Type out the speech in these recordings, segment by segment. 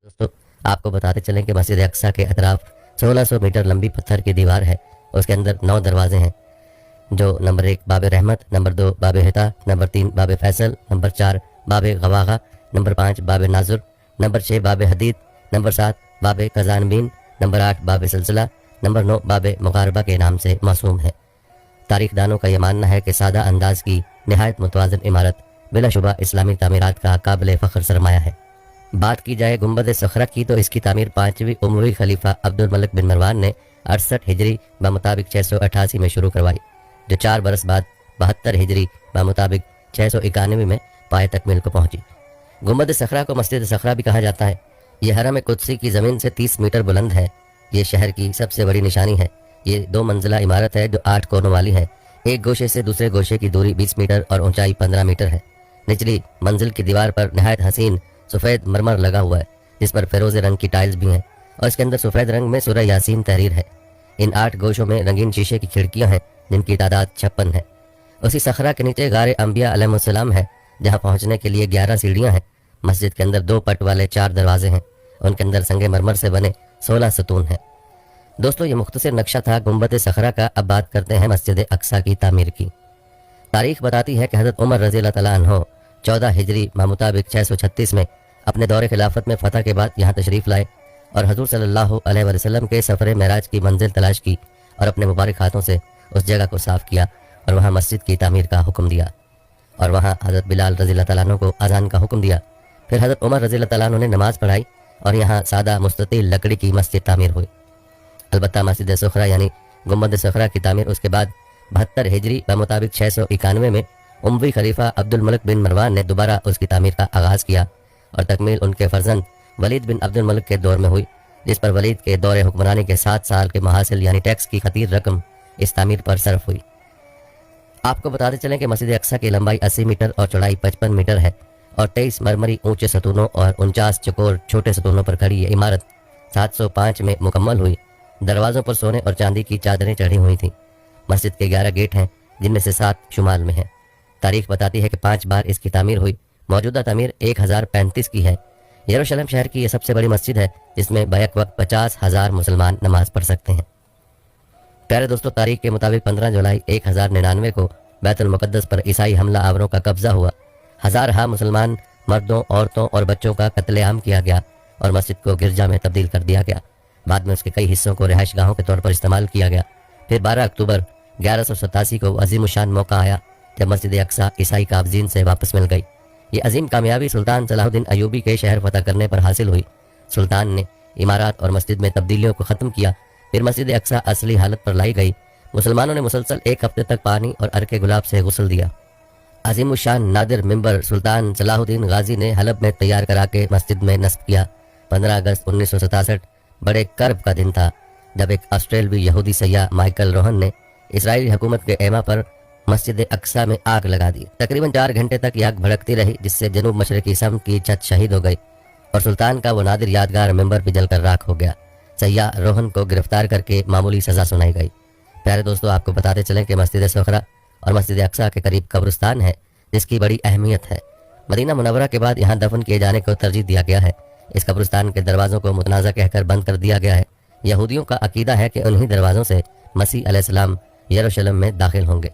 दोस्तों, आपको बताते चलें कि मस्जिद अक्सा के अतराफ 1600 मीटर लंबी पत्थर की दीवार है। उसके अंदर 9 दरवाजे हैं, जो नंबर 1 बाब रहमत, नंबर 2 बाब हिता, नंबर 3 बाब फैसल, नंबर 4 बाब गवागा, नंबर 5 बाब नाजुर, नंबर 6 बाब हदीद, नंबर 7 बाब कजानबीन, नंबर 8 बाब सिलसिला, नंबर 9 बाब मुकारबा के नाम से मासूम है। तारीख दानों का यह मानना है कि सादा अंदाज की नहायत मुतवाज़िन इमारत बिलाशुबा इस्लामी तामीरात का काबिल फ़ख्र सरमाया है। बात की जाए गुंबद सखरा की तो इसकी तामीर 5वीं उमवी खलीफा अब्दुल मलिक बिन मरवान ने 68 हिजरी बमुताबिक 688 में शुरू करवाई, जो 4 बरस बाद 72 हिजरी बमुताबिक 691 में पाए तकमील को पहुंची। गुंबद सखरा को मस्जिद सखरा भी कहा जाता है। यह हरम कुदसी की ज़मीन से 30 मीटर बुलंद है। ये शहर की सबसे बड़ी निशानी है। ये 2 मंजिला इमारत है जो 8 कोनों वाली है। एक गोशे से दूसरे गोशे की दूरी 20 मीटर और ऊंचाई 15 मीटर है। निचली मंजिल की दीवार पर नहायत हसीन सफ़ेद मरमर लगा हुआ है, जिस पर फिरोज़े रंग की टाइल्स भी हैं और इसके अंदर सफ़ेद रंग में सूरह यासीन तहरीर है। इन 8 गोशों में रंगीन शीशे की खिड़कियां हैं, जिनकी तादाद 56 है। उसी सखरा के नीचे गारे अंबिया अलैहिस्सलाम है, जहां पहुंचने के लिए 11 सीढ़ियां हैं। मस्जिद के अंदर 2 पट वाले 4 दरवाजे हैं। उनके अंदर संगे मरमर से बने 16 सतून हैं। दोस्तों, ये मुख्तसर नक्शा था गुंबद सखरा का। अब बात करते हैं मस्जिद अक्सा की तामीर की। तारीख बताती है कि हज़रत उमर रज़ी अल्लाह तआला अन्हो 14 हिजरी मुताबिक 636 में अपने दौरे खिलाफत में फ़तह के बाद यहाँ तशरीफ़ लाए और हजूर सल्लल्लाहु अलैहि वसल्लम के सफ़र मेराज की मंजिल तलाश की और अपने मुबारक हाथों से उस जगह को साफ़ किया और वहाँ मस्जिद की तामीर का हुक्म दिया और वहाँ हज़रत बिलाल रज़ी अल्लाह तआला अन्हु को अज़ान का हुक्म दिया। फिर हज़रत उमर रज़ी अल्लाह तआला अन्हु ने नमाज़ पढ़ाई और यहाँ सादा मुस्ततील लकड़ी की मस्जिद तामीर हुई। अलबत्ता मस्जिद सखरा यानी गुंबद सखरा की तामीर उसके बाद 72 हिजरी बमुताबिक 691 में उमवी खलीफा अब्दुल मलिक बिन मरवान ने दोबारा उसकी तामीर का आगाज़ किया और तकमील उनके फर्जंद वलीद बिन अब्दुल मलिक के दौर में हुई, जिस पर वलीद के दौरे हुक्मरानी के 7 साल के महासिल यानी टैक्स की खतीर रकम इस तामीर पर सर्फ हुई। आपको बताते चलें कि मस्जिद अक्सा की लंबाई 80 मीटर और चौड़ाई 55 मीटर है और 23 मरमरी ऊंचे सतूनों और 49 चकोर छोटे सतूनों पर खड़ी ये इमारत 705 में मुकम्मल हुई। दरवाज़ों पर सोने और चांदी की चादरें चढ़ी हुई थीं। मस्जिद के 11 गेट हैं, जिनमें से 7 शुमाल में हैं। तारीख बताती है कि 5 बार इसकी तामीर हुई। मौजूदा तामीर 1035 की है। यरूशलेम शहर की यह सबसे बड़ी मस्जिद है, जिसमें बैक वक्त 50,000 मुसलमान नमाज पढ़ सकते हैं। प्यारे दोस्तों, तारीख के मुताबिक 15 जुलाई 1099 को बैतुल मुक़द्दस पर ईसाई हमला आवरों का कब्जा हुआ। हज़ार मुसलमान मर्दों, औरतों और बच्चों का कत्लेआम किया गया और मस्जिद को गिरजा में तब्दील कर दिया गया। बाद में उसके कई हिस्सों को रिहाइश गाहों के तौर पर इस्तेमाल किया गया। फिर 12 अक्टूबर 1187 को अजीम शान मौका आया जब मस्जिद अक्सा ईसाई काबजीन से वापस मिल गई। ये अजीम कामयाबी सुल्तान सलाहुद्दीन अयूबी के शहर फतह करने पर हासिल हुई। सुल्तान ने इमारात और मस्जिद में तब्दीलियों को ख़त्म किया। फिर मस्जिद अक्सा असली हालत पर लाई गई। मुसलमानों ने मुसलसल 1 हफ्ते तक पानी और अरके गुलाब से गुस्ल दिया। अजीम शान नादिर मिंबर सुल्तान सलाहुद्दीन गाजी ने हलब में तैयार करा के मस्जिद में नस्ब किया। 15 अगस्त 1967 बड़े कर्ब का दिन था, जब एक ऑस्ट्रेलवी यहूदी सैयाह माइकल रोहन ने इसराइली हुकूमत के एमा पर मस्जिद अक्सा में आग लगा दी। तकरीबन 4 घंटे तक यह आग भड़कती रही, जिससे जनूब मशरकी समत की छत शहीद हो गई और सुल्तान का वो नादिर यादगार मेंबर भी जलकर राख हो गया। सैयाह रोहन को गिरफ्तार करके मामूली सज़ा सुनाई गई। प्यारे दोस्तों, आपको बताते चलें कि मस्जिद सखरा और मस्जिद अक्सा के करीब कब्रिस्तान है, जिसकी बड़ी अहमियत है। मदीना मुनव्वरा के बाद यहाँ दफन किए जाने को तरजीह दिया गया है। इस कब्रिस्तान के दरवाज़ों को मुतनाज़ा कहकर बंद कर दिया गया है। यहूदियों का अकीदा है कि उन्हीं दरवाज़ों से मसीह अलैहिस्सलाम यरूशलेम में दाखिल होंगे।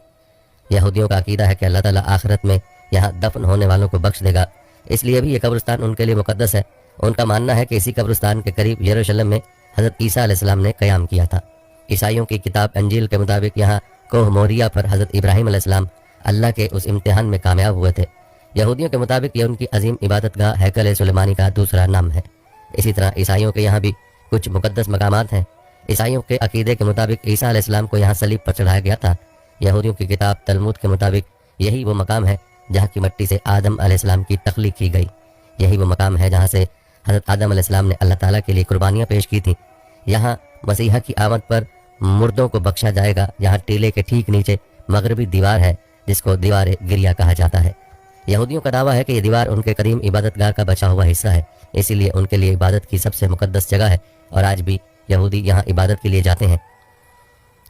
यहूदियों का अकीदा है कि अल्लाह ताला आखिरत में यहाँ दफन होने वालों को बख्श देगा, इसलिए भी ये कब्रिस्तान उनके लिए मुकद्दस है। उनका मानना है कि इसी कब्रिस्तान के करीब यरूशलेम में हज़रत ईसा अलैहिस्सलाम ने क़याम किया था। ईसाइयों की किताब अंजील के मुताबिक यहाँ कोह मोरिया पर हज़रत इब्राहीम अलैहिस्सलाम अल्लाह के उस इम्तिहान में कामयाब हुए थे। यहूदियों के मुताबिक ये उनकी अजीम इबादतगाह हैकल सुलेमानी का दूसरा नाम है। इसी तरह ईसाइयों के यहाँ भी कुछ मुकद्दस मकामात हैं। ईसाइयों के अकीदे के मुताबिक ईसा अलैहिस्सलाम को यहाँ सलीब पर चढ़ाया गया था। यहूदियों की किताब तलमूद के मुताबिक यही वो मकाम है जहाँ की मिट्टी से आदम अलैहिस्सलाम की तख्लीक की गई। यही वो मकाम है जहाँ से हज़रत आदम अलैहिस्सलाम ने अल्लाह ताला के लिए कुर्बानियाँ पेश की थीं। यहाँ मसीहा की आमद पर मुर्दों को बख्शा जाएगा। यहाँ टीले के ठीक नीचे मगरबी दीवार है, जिसको दीवार गिरिया कहा जाता है। यहूदियों का दावा है कि यह दीवार उनके कदीम इबादतगाह का बचा हुआ हिस्सा है, इसीलिए उनके लिए इबादत की सबसे मुकद्दस जगह है और आज भी यहूदी यहाँ इबादत के लिए जाते हैं।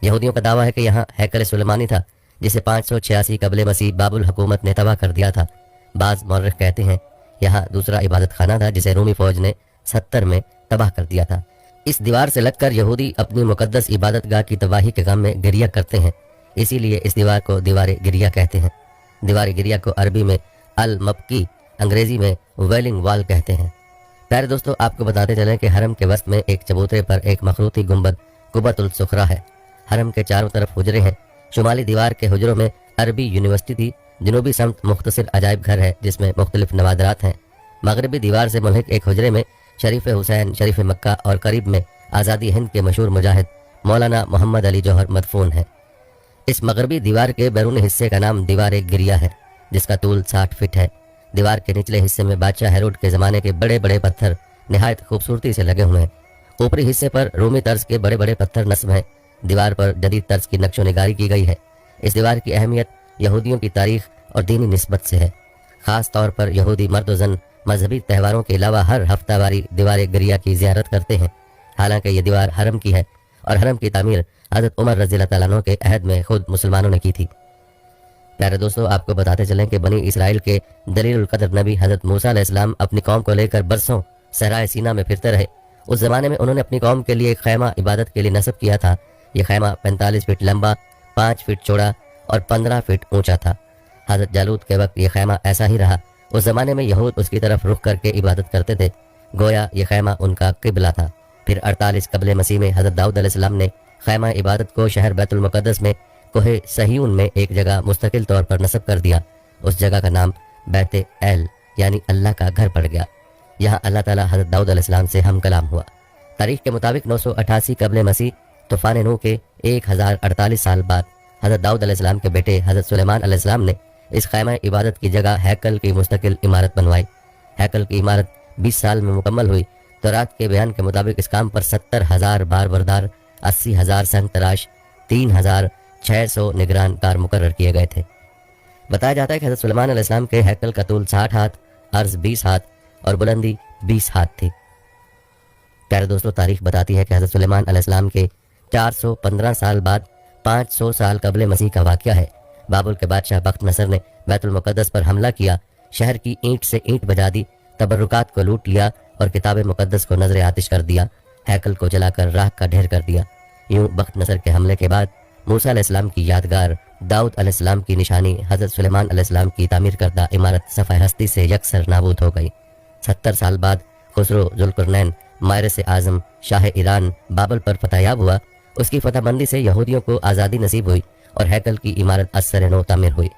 यहूदियों का दावा है कि यहाँ हैकल सुलेमानी था, जिसे 586 कबले मसीह बाबुल हुकूमत ने तबाह कर दिया था। बाज़ मौर्रिख कहते हैं यहाँ दूसरा इबादत खाना था, जिसे रूमी फौज ने 70 में तबाह कर दिया था। इस दीवार से लगकर यहूदी अपनी मुकद्दस इबादतगाह की तबाही के गम में गिरिया करते हैं, इसीलिए इस दीवार को दीवार गिरिया कहते हैं। दीवार गिरिया को अरबी में अल मबकी, अंग्रेजी में वेलिंग वॉल कहते हैं। प्यारे दोस्तों, आपको बताते चलें कि हरम के वस्त में एक चबूतरे पर एक मखरूती गुंबद कुबतुल सुखरा है। हरम के चारों तरफ हुजरे हैं। शुमाली दीवार के हुजरों में अरबी यूनिवर्सिटी थी। जनूबी समत मुख्तसर अजायब घर है जिसमें मुख्तलिफ नवादरात हैं। मगरबी दीवार से मुल्हिक एक हुजरे में शरीफ हुसैन, शरीफ मक्का और करीब में आज़ादी हिंद के मशहूर मुजाहिद मौलाना मोहम्मद अली जौहर मदफून है। इस मगरबी दीवार के बैरूनी हिस्से का नाम दीवार गिरिया है, जिसका तूल 60 फीट है। दीवार के निचले हिस्से में बादशाह हेरोड के ज़माने के बड़े बड़े पत्थर निहायत खूबसूरती से लगे हुए हैं। ऊपरी हिस्से पर रूमी तर्ज के बड़े बड़े पत्थर नस्ब हैं। दीवार पर जदीद तर्ज की नक्शो निगारी की गई है। इस दीवार की अहमियत यहूदियों की तारीख और दीनी निस्बत से है। ख़ास तौर पर यहूदी मर्द व ज़न मजहबी त्यौहारों के अलावा हर हफ्तावारी दीवार गिरिया की ज़ियारत करते हैं। हालांकि ये दीवार हरम की है और हरम की तामीर हज़रत उमर रज़ियल्लाहु तआला अन्हु के अहद में खुद मुसलमानों ने की थी। प्यारे दोस्तों, आपको बताते चलें कि बनी इसराइल के दलीलुल क़द्र नबी हज़रत मूसा अलैहिस्सलाम अपनी कौम को लेकर बरसों सहराए सीना में फिरते रहे। उस ज़माने में उन्होंने अपनी कौम के लिए एक खैमा इबादत के लिए नस्ब किया था। यह खैमा 45 फीट लंबा, 5 फीट चौड़ा और 15 फीट ऊंचा था। हज़रत जालूत के वक्त यह खैमा ऐसा ही रहा। उस ज़माने में यहूद उसकी तरफ रुख करके इबादत करते थे, गोया यह खैमा उनका क़िबला था। फिर 48 कबल मसीह में हज़रत दाऊद अलैहिस्सलाम ने खैमा इबादत को शहर बैतुल मुक़द्दस में कोहे सहीऊन में एक जगह मुस्तकिल तौर पर नस्ब कर दिया। उस जगह का नाम बैत एल यानी अल्लाह का घर पड़ गया। यहाँ अल्लाह ताला हज़रत दाऊद अलैहिस्सलाम से हम कलाम हुआ। तारीख के मुताबिक 988 कबल मसीह तूफ़ान नूह के 1048 साल बाद हज़रत दाऊद अलैहिस्सलाम के बेटे हज़रत सुलेमान अलैहिस्सलाम ने इस खैमा इबादत की जगह हैकल की मुस्तकिल इमारत बनवाई। हैकल की इमारत 20 साल में मुकम्मल हुई। तो रात के बयान के मुताबिक इस काम पर 70,000 बार बरदार, 80,000 संग तराश, 3,600 निगरान कार मुकर्रर किए गए थे। बताया जाता है कि हज़रत सुलेमान अलैहिस्सलाम के हैकल का तूल 60 हाथ, अर्ज 20 हाथ और बुलंदी 20 हाथ थी। प्यारे दोस्तों, तारीख बताती है कि हज़रत सुलेमान अलैहिस्सलाम के 415 साल बाद 500 साल कबल मसीह का वाक़या है। बाबुल के बादशाह बख्त नसर ने बैतुल मुक़द्दस पर हमला किया, शहर की ईंट से ईंट बजा दी, तबर्रुकात को लूट लिया और किताब मुक़द्दस को नजर आतिश कर दिया, हैकल को जलाकर राख का ढेर कर दिया। यूं बख्त नसर के हमले के बाद मूसा अलैहिस्सलाम की यादगार, दाऊद अलैहिस्सलाम की निशानी, हज़रत सुलेमान अलैहिस्सलाम की तामीर करदा इमारत सफ़ाए हस्ती से यकसर नाबूद हो गई। 70 साल बाद खुसरो ज़ुल्क़रनैन मारिस आज़म शाह ईरान बाबल पर फतहयाब हुआ। उसकी फतहबंदी से यहूदियों को आज़ादी नसीब हुई और हैकल की इमारत असर नो तामीर हुई।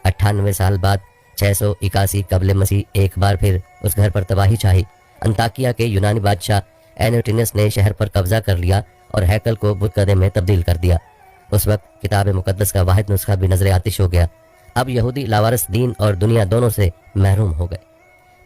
98 साल बाद 681 कबल मसीह एक बार फिर उस घर पर तबाही छाई। अंताकिया के यूनानी बादशाह एनोटिनस ने शहर पर कब्जा कर लिया और हैकल को बुतकदे में तब्दील कर दिया। उस वक्त किताब मुक़द्दस का वाहिद नुस्खा भी नजर आतिश हो गया। अब यहूदी लावारिस दीन और दुनिया दोनों से महरूम हो गए।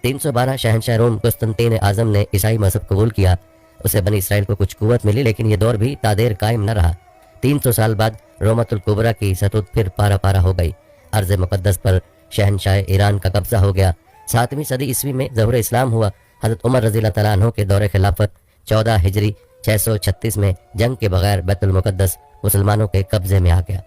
312 शहनशाह रोम कुस्तुनतीन आज़म ने ईसाई मजहब कबूल किया। उसे बनी इसराइल को कुछ कुव्वत मिली, लेकिन ये दौर भी तादेर कायम न रहा। 300 साल बाद रोमतुल कुबरा की सतूत फिर पारा पारा हो गई। अर्ज़ मुक़द्दस पर शहनशाह ईरान का कब्जा हो गया। 7वीं सदी ईस्वी में ज़हुर इस्लाम हुआ। हज़रत उमर रज़ियल्लाहु तआला अन्हु के दौरे खिलाफत 14 हिजरी 636 में जंग के बगैर बैतुल मुक़द्दस मुसलमानों के कब्जे में आ गया।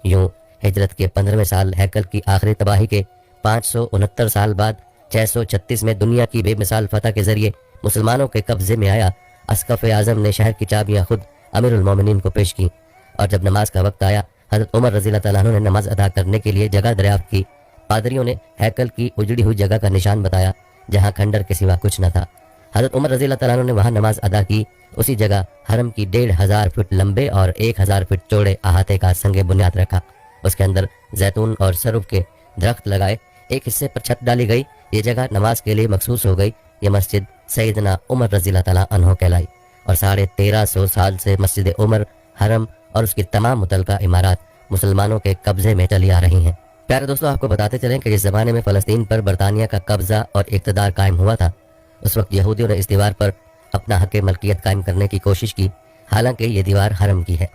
यूं हिजरत के 15वें साल हैकल की आखिरी तबाही के 569 साल बाद 636 में दुनिया की बेमिसाल फतह के जरिए मुसलमानों के कब्जे में आया। अस्कफ़ आज़म ने शहर की चाबियाँ खुद अमीरुल मोमिनीन को पेश की और जब नमाज का वक्त आया, हज़रत उमर रज़ियल्लाहु तआला अन्हु ने नमाज अदा करने के लिए जगह दरियाफ्त की। पादरियों ने हैकल की उजड़ी हुई जगह का निशान बताया जहाँ खंडर के सिवा कुछ न था। हज़रत उमर रज़ियल्लाहु तआला अन्हु ने वहाँ नमाज अदा की। उसी जगह हरम की 1,500 फीट लंबे और 1,000 फीट चौड़े अहाते का संगे बुनियाद रखा। उसके अंदर जैतून और सरुफ के दरख्त लगाए। एक हिस्से पर छत डाली गई। ये जगह नमाज के लिए मखसूस हो गई। ये मस्जिद सैयदना उमर रज़ियल्लाहु तआला अन्हु कहलाई और 1350 साल से मस्जिद उमर, हरम और उसकी तमाम मुतलका इमारत मुसलमानों के कब्जे में चली आ रही हैं। प्यारे दोस्तों, आपको बताते चलें कि जिस ज़माने में फ़लस्तीन पर बरतानिया का कब्जा और इक़्तिदार कायम हुआ था, उस वक्त यहूदियों ने इस दीवार पर अपना हक़ मलकियत कायम करने की कोशिश की। हालांकि ये दीवार हरम की है।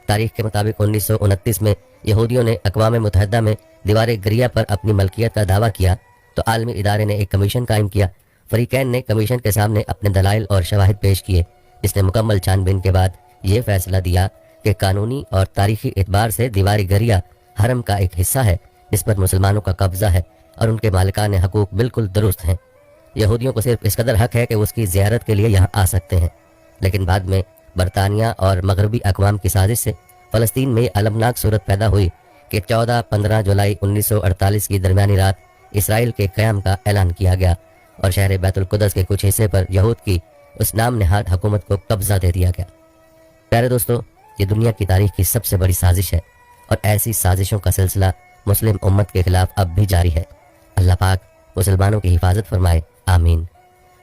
तारीख के मुताबिक 1929 में यहूदियों ने अक़वाम मुत्तहिदा में दीवार गिरिया पर अपनी मलकियत का दावा किया तो आलमी इदारे ने एक कमीशन कायम किया। फ़रीक़ैन ने कमीशन के सामने अपने दलाइल और शवाहिद पेश किए, जिसने मुकम्मल छानबीन के बाद ये फैसला दिया कि कानूनी और तारीखी एतबार से दीवार गिरिया हरम का एक हिस्सा है जिस पर मुसलमानों का कब्जा है और उनके मालिकाने हकूक बिल्कुल दुरुस्त हैं। یہودیوں کو صرف اس قدر حق ہے کہ وہ اس کی زیارت کے لیے یہاں آ سکتے ہیں، لیکن بعد میں برطانیہ اور مغربی اقوام کی سازش سے فلسطین میں یہ المناک صورت پیدا ہوئی کہ 14-15 جولائی 1948 کی درمیانی رات اسرائیل کے قیام کا اعلان کیا گیا اور شہر بیت القدس کے کچھ حصے پر یہود کی اس نام نہاد حکومت کو قبضہ دے دیا گیا۔ پیارے دوستو، یہ دنیا کی تاریخ کی سب سے بڑی سازش ہے اور ایسی سازشوں کا سلسلہ مسلم امت کے خلاف اب بھی جاری ہے۔ اللہ پاک مسلمانوں کی حفاظت فرمائے، آمین۔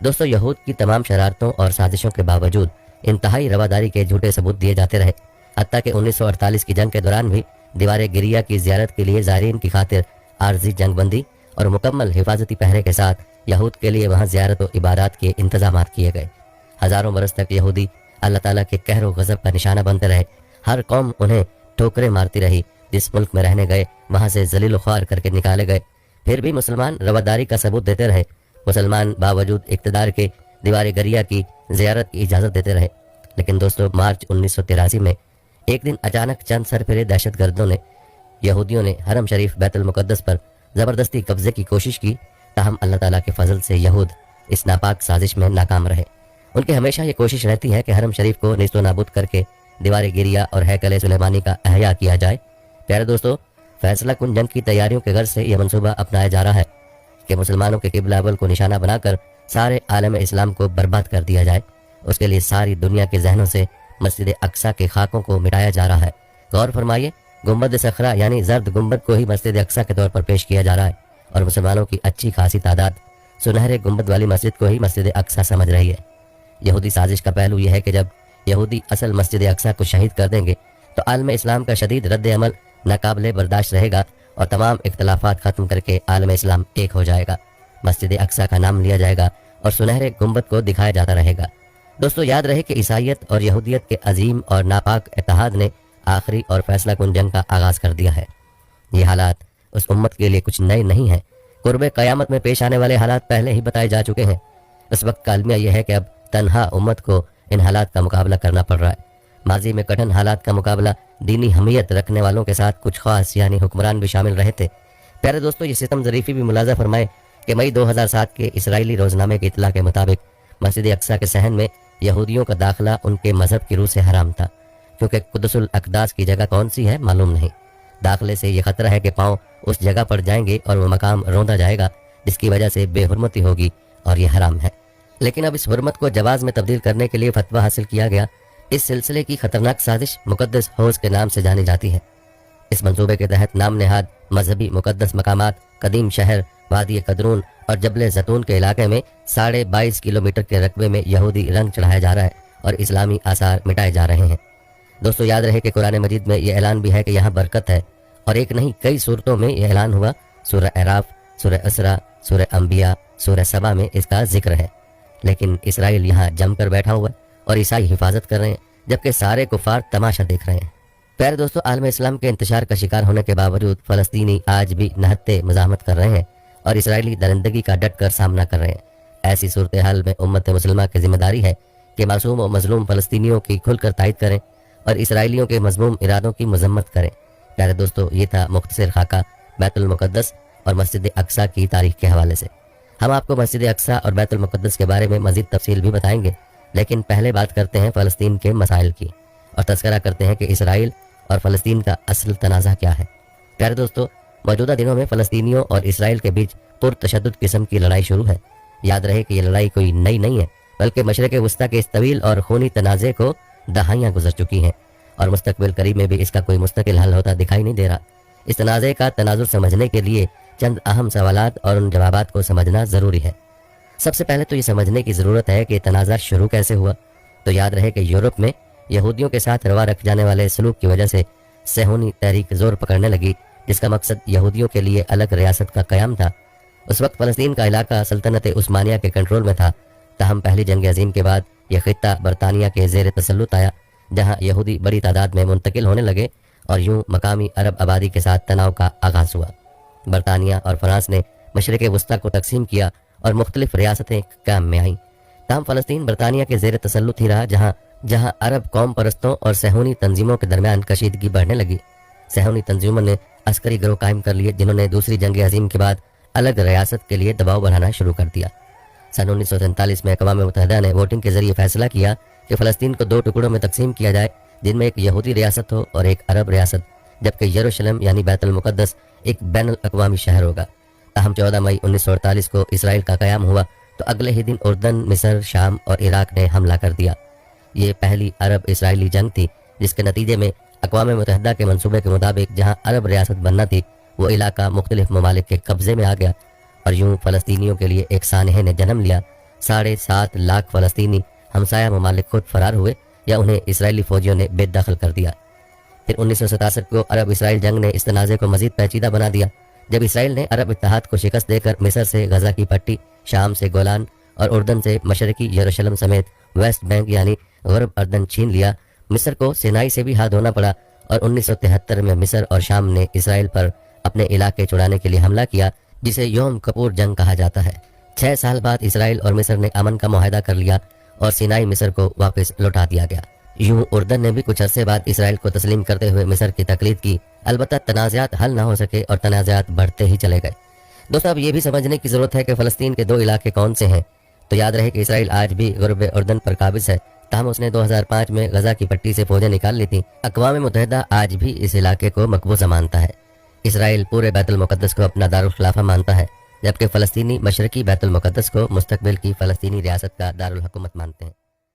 دوستو، یہود کی تمام شرارتوں اور سازشوں کے باوجود انتہائی رواداری کے جھوٹے ثبوت دیے جاتے رہے، حتیٰ کہ 1948 کی جنگ کے دوران بھی دیوار گریہ کی زیارت کے لیے زائرین کی خاطر عارضی جنگ بندی اور مکمل حفاظتی پہرے کے ساتھ یہود کے لیے وہاں زیارت و عبادات کے انتظامات کیے گئے۔ ہزاروں برس تک یہودی اللہ تعالیٰ کے قہر و غضب کا نشانہ بنتے رہے۔ ہر قوم انہیں ٹھوکریں مارتی رہی، جس ملک میں رہنے گئے وہاں سے ذلیل و خوار کر کے نکالے گئے۔ پھر بھی مسلمان رواداری کا ثبوت دیتے رہے۔ مسلمان باوجود اقتدار کے دیوار گریہ کی زیارت کی اجازت دیتے رہے، لیکن دوستو مارچ 1983 میں ایک دن اچانک چند سرفرے دہشت گردوں نے یہودیوں نے حرم شریف بیت المقدس پر زبردستی قبضے کی کوشش کی، تاہم اللہ تعالیٰ کے فضل سے یہود اس ناپاک سازش میں ناکام رہے۔ ان کی ہمیشہ یہ کوشش رہتی ہے کہ حرم شریف کو نیست و نابود کر کے دیوار گریہ اور ہیکل سلیمانی کا احیاء کیا جائے۔ پیارے دوستو، فیصلہ کن جنگ کی تیاریوں کے غرض سے یہ منصوبہ اپنایا جا رہا ہے کہ مسلمانوں کے قبلہ اول کو نشانہ بنا کر سارے عالم اسلام کو برباد کر دیا جائے۔ اس کے لیے ساری دنیا کے ذہنوں سے مسجد اقصیٰ کے خاکوں کو مٹایا جا رہا ہے۔ غور فرمائیے، گنبد صخرہ یعنی زرد گنبد کو ہی مسجد اقصیٰ کے طور پر پیش کیا جا رہا ہے، اور مسلمانوں کی اچھی خاصی تعداد سنہرے گنبد والی مسجد کو ہی مسجد اقصیٰ سمجھ رہی ہے۔ یہودی سازش کا پہلو یہ ہے کہ جب یہودی اصل مسجد اقصیٰ کو شہید کر دیں گے تو عالم اسلام کا شدید رد عمل ناقابل برداشت رہے گا اور تمام اختلافات ختم کر کے عالم اسلام ایک ہو جائے گا۔ مسجد اقصیٰ کا نام لیا جائے گا اور سنہرے گنبد کو دکھایا جاتا رہے گا۔ دوستو، یاد رہے کہ عیسائیت اور یہودیت کے عظیم اور ناپاک اتحاد نے آخری اور فیصلہ کن جنگ کا آغاز کر دیا ہے۔ یہ حالات اس امت کے لیے کچھ نئے نہیں ہیں۔ قرب قیامت میں پیش آنے والے حالات پہلے ہی بتائے جا چکے ہیں۔ اس وقت کا المیہ یہ ہے کہ اب تنہا امت کو ان حالات کا مقابلہ کرنا پڑ رہا ہے۔ ماضی میں کٹھن حالات کا مقابلہ دینی حمیت رکھنے والوں کے ساتھ کچھ خاص یعنی حکمران بھی شامل رہے تھے۔ پیارے دوستو، یہ ستم ظریفی بھی ملاحظہ فرمائے کہ مئی 2007 کے اسرائیلی روزنامے کی اطلاع کے مطابق مسجد اقصیٰ کے صحن میں یہودیوں کا داخلہ ان کے مذہب کی روح سے حرام تھا، کیونکہ قدس الاقداس کی جگہ کون سی ہے معلوم نہیں۔ داخلے سے یہ خطرہ ہے کہ پاؤں اس جگہ پر جائیں گے اور وہ مقام روندا جائے گا، جس کی وجہ سے بے حرمتی ہوگی اور یہ حرام ہے۔ لیکن اب اس حرمت کو جواز میں تبدیل کرنے کے لیے فتویٰ حاصل کیا گیا۔ اس سلسلے کی خطرناک سازش مقدس حوض کے نام سے جانی جاتی ہے۔ اس منصوبے کے تحت نام نہاد مذہبی مقدس مقامات قدیم شہر وادی قدرون اور جبل زیتون کے علاقے میں 22.5 کلومیٹر کے رقبے میں یہودی رنگ چڑھایا جا رہا ہے اور اسلامی آثار مٹائے جا رہے ہیں۔ دوستو، یاد رہے کہ قرآن مجید میں یہ اعلان بھی ہے کہ یہاں برکت ہے، اور ایک نہیں کئی صورتوں میں یہ اعلان ہوا۔ سورہ اعراف، سورہ اسراء، سورہ انبیاء، سورہ سبا میں اس کا ذکر ہے۔ لیکن اسرائیل یہاں جم کر بیٹھا ہوا ہے اور عیسائی حفاظت کر رہے ہیں، جبکہ سارے کفار تماشا دیکھ رہے ہیں۔ پیارے دوستو، عالم اسلام کے انتشار کا شکار ہونے کے باوجود فلسطینی آج بھی نہتے مزاحمت کر رہے ہیں اور اسرائیلی درندگی کا ڈٹ کر سامنا کر رہے ہیں۔ ایسی صورتحال میں امت مسلمہ کی ذمہ داری ہے کہ معصوم و مظلوم فلسطینیوں کی کھل کر تائید کریں اور اسرائیلیوں کے مذموم ارادوں کی مذمت کریں۔ پیارے دوستو، یہ تھا مختصر خاکہ بیت المقدس اور مسجد اقصیٰ کی تاریخ کے حوالے سے۔ ہم آپ کو مسجد اقصیٰ اور بیت المقدس کے بارے میں مزید تفصیل بھی بتائیں گے، لیکن پہلے بات کرتے ہیں فلسطین کے مسائل کی اور تذکرہ کرتے ہیں کہ اسرائیل اور فلسطین کا اصل تنازع کیا ہے۔ پیارے دوستو، موجودہ دنوں میں فلسطینیوں اور اسرائیل کے بیچ پرتشدد قسم کی لڑائی شروع ہے۔ یاد رہے کہ یہ لڑائی کوئی نئی نہیں ہے، بلکہ مشرق وسطیٰ کے اس طویل اور خونی تنازع کو دہائیاں گزر چکی ہیں اور مستقبل قریب میں بھی اس کا کوئی مستقل حل ہوتا دکھائی نہیں دے رہا۔ اس تنازع کا تناظر سمجھنے کے لیے چند اہم سوالات اور ان جوابات کو سمجھنا ضروری ہے۔ سب سے پہلے تو یہ سمجھنے کی ضرورت ہے کہ تنازع شروع کیسے ہوا۔ تو یاد رہے کہ یورپ میں یہودیوں کے ساتھ روا رکھ جانے والے سلوک کی وجہ سے صہیونی تحریک زور پکڑنے لگی، جس کا مقصد یہودیوں کے لیے الگ ریاست کا قیام تھا۔ اس وقت فلسطین کا علاقہ سلطنت عثمانیہ کے کنٹرول میں تھا، تاہم پہلی جنگ عظیم کے بعد یہ خطہ برطانیہ کے زیر تسلط آیا، جہاں یہودی بڑی تعداد میں منتقل ہونے لگے اور یوں مقامی عرب آبادی کے ساتھ تناؤ کا آغاز ہوا۔ برطانیہ اور فرانس نے مشرق وسطیٰ کو تقسیم کیا اور مختلف ریاستیں قیام میں آئیں، تاہم فلسطین برطانیہ کے زیر تسلط ہی رہا، جہاں عرب قوم پرستوں اور صہیونی تنظیموں کے درمیان کشیدگی بڑھنے لگی۔ صہیونی تنظیموں نے عسکری گروہ قائم کر لیے، جنہوں نے دوسری جنگ عظیم کے بعد الگ ریاست کے لیے دباؤ بنانا شروع کر دیا۔ सन 1947 में अक़वाम मुत्तहिदा ने वोटिंग के जरिए फैसला किया कि फ़लस्तीन को 2 टुकड़ों में तकसीम किया जाए, जिनमें एक यहूदी रियासत हो और एक अरब रियासत, जबकि यरूशलेम यानी बैतुल मुक़द्दस एक बैनुल अक़वामी शहर होगा। ताहम 14 मई 1948 को इसराइल का क़याम हुआ तो अगले ही दिन उर्दन, मिस्र, शाम और इराक ने हमला कर दिया। ये पहली अरब इसराइली जंग थी, जिसके नतीजे में अक़वाम मुत्तहिदा के मंसूबे के मुताबिक जहां अरब रियासत बनना थी वो इलाका मुख्तलिफ ममालिक के कब्ज़े में आ गया और यूं फ़लस्तीनियों के लिए एक सानहे ने जन्म लिया। 7.5 लाख फ़लस्तीनी हमसाया ममालिक खुद फरार हुए या उन्हें इसराइली फ़ौजियों ने बेदखल कर दिया। फिर 1967 को अरब इसराइल जंग ने इस तनाज़े को मज़ीद पेचीदा बना दिया, जब इसराइल ने अरब इत्तेहाद को शिकस्त देकर मिस्र से गजा की पट्टी, शाम से गोलान और उर्दन से मशरकी यरूशलेम समेत वेस्ट बैंक यानी गरब अर्दन छीन लिया। मिस्र को सिनाई से भी हाथ धोना पड़ा और 1973 में मिस्र और शाम ने इसराइल पर अपने इलाके छुड़ाने के लिए हमला किया, जिसे योम कपूर जंग कहा जाता है। 6 साल बाद इसराइल और मिस्र ने अमन का मुआहदा कर लिया और सिनाई मिस्र को वापस लौटा दिया गया। यूं उर्दन ने भी कुछ अरसे बाद इसराइल को तस्लीम करते हुए मिस्र की तकलीद की, अलबत्ता तनाज़ात हल ना हो सके और तनाज़ात बढ़ते ही चले गए। दोस्तों, अब ये भी समझने की ज़रूरत है कि फ़लस्तीन के 2 इलाके कौन से हैं। तो याद रहे कि इसराइल आज भी गुरब उर्दन पर काबिज़ है, ताहम उसने 2005 में गजा की पट्टी से फौजें निकाल ली थी। अक़वाम मुत्तहिदा आज भी इस इलाके को मकबूजा मानता है। इसराइल पूरे बैतुल मुक़द्दस को अपना दारुल खिलाफा मानता है, जबकि फ़लस्तीनी मशरकी बैतुल मुक़द्दस को मुस्तक़बिल की फ़लस्तीनी रियासत का दारुल हुकूमत मानते हैं।